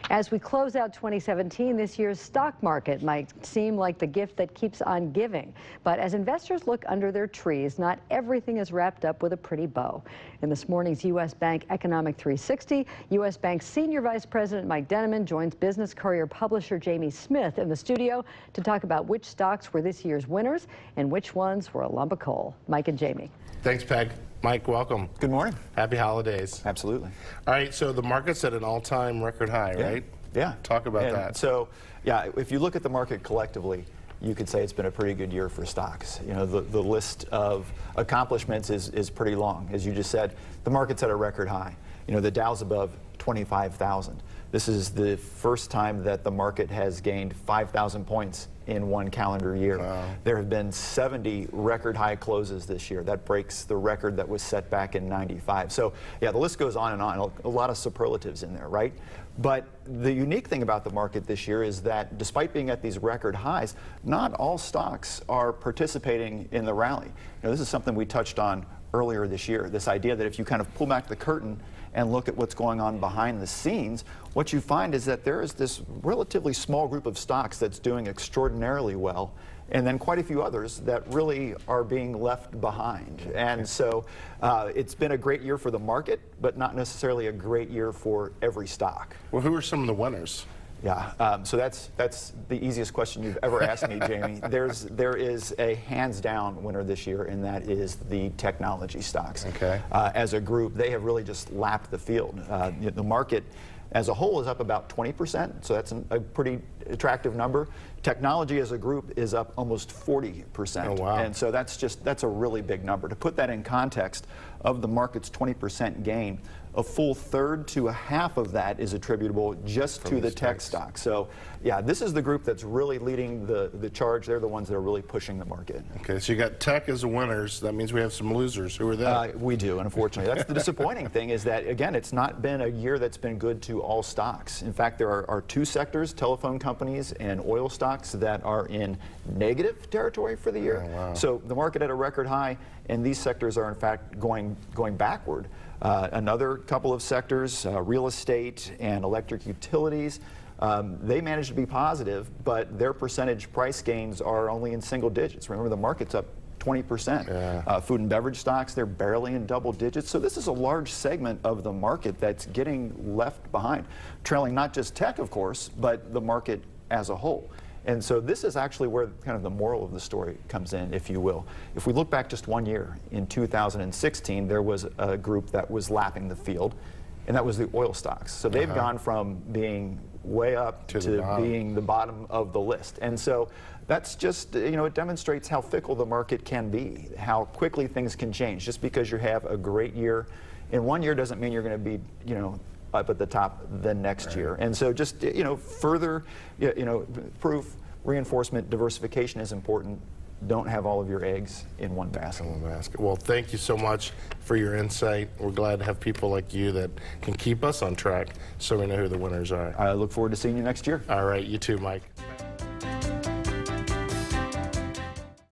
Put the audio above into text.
As we close out 2017, this year's stock market might seem like the gift that keeps on giving. But as investors look under their trees, not everything is wrapped up with a pretty bow. In this morning's U.S. Bank Economic 360, U.S. Bank Senior Vice President Mike Denneman joins Business Courier publisher Jamie Smith in the studio to talk about which stocks were this year's winners and which ones were a lump of coal. Mike and Jamie. Thanks, Peg. Mike, welcome. Good morning. Happy holidays. Absolutely. All right, so the market's at an all-time record high, right? Yeah. Talk about that. So, yeah, if you look at the market collectively, you could say it's been a pretty good year for stocks. You know, the list of accomplishments is pretty long. As you just said, the market's at a record high. You know, the Dow's above 25,000. This is the first time that the market has gained 5,000 points in one calendar year. Wow. There have been 70 record high closes this year. That breaks the record that was set back in '95. So yeah, the list goes on and on. A lot of superlatives in there, right? But the unique thing about the market this year is that despite being at these record highs, not all stocks are participating in the rally. You know, this is something we touched on earlier this year, this idea that if you kind of pull back the curtain and look at what's going on behind the scenes, what you find is that there is this relatively small group of stocks that's doing extraordinarily well, and then quite a few others that really are being left behind. And so it's been a great year for the market, but not necessarily a great year for every stock. Well, who are some of the winners? Yeah, so that's the easiest question you've ever asked me, Jamie. There is a hands-down winner this year, and that is the technology stocks. Okay. As a group, they have really just lapped the field. The market as a whole is up about 20%, so that's a pretty attractive number. Technology as a group is up almost 40%. Oh, wow. And so that's a really big number. To put that in context, of the market's 20% gain, a full third to a half of that is attributable just to the tech stocks. So yeah, this is the group that's really leading the charge. They're the ones that are really pushing the market. Okay, so you got tech as the winners. That means we have some losers. Who are they? We do, unfortunately. That's the disappointing thing, is that, again, it's not been a year that's been good to all stocks. In fact, there are two sectors, telephone companies and oil stocks, that are in negative territory for the year. Oh, wow. So the market at a record high, and these sectors are in fact going backward. Another couple of sectors, real estate and electric utilities, they managed to be positive, but their percentage price gains are only in single digits. Remember, the market's up 20%. Yeah. Food and beverage stocks, they're barely in double digits. So this is a large segment of the market that's getting left behind, trailing not just tech, of course, but the market as a whole. And so this is actually where kind of the moral of the story comes in, if you will. If we look back just 1 year, in 2016, there was a group that was lapping the field, and that was the oil stocks. So they've gone from being way up to being the bottom of the list. And so that's just, you know, it demonstrates how fickle the market can be, how quickly things can change. Just because you have a great year in 1 year doesn't mean you're going to be, you know, up at the top the next year. And so just, you know, further, you know, proof, reinforcement, diversification is important. Don't have all of your eggs in one basket. Well, thank you so much for your insight. We're glad to have people like you that can keep us on track so we know who the winners are. I look forward to seeing you next year. All right, you too, Mike.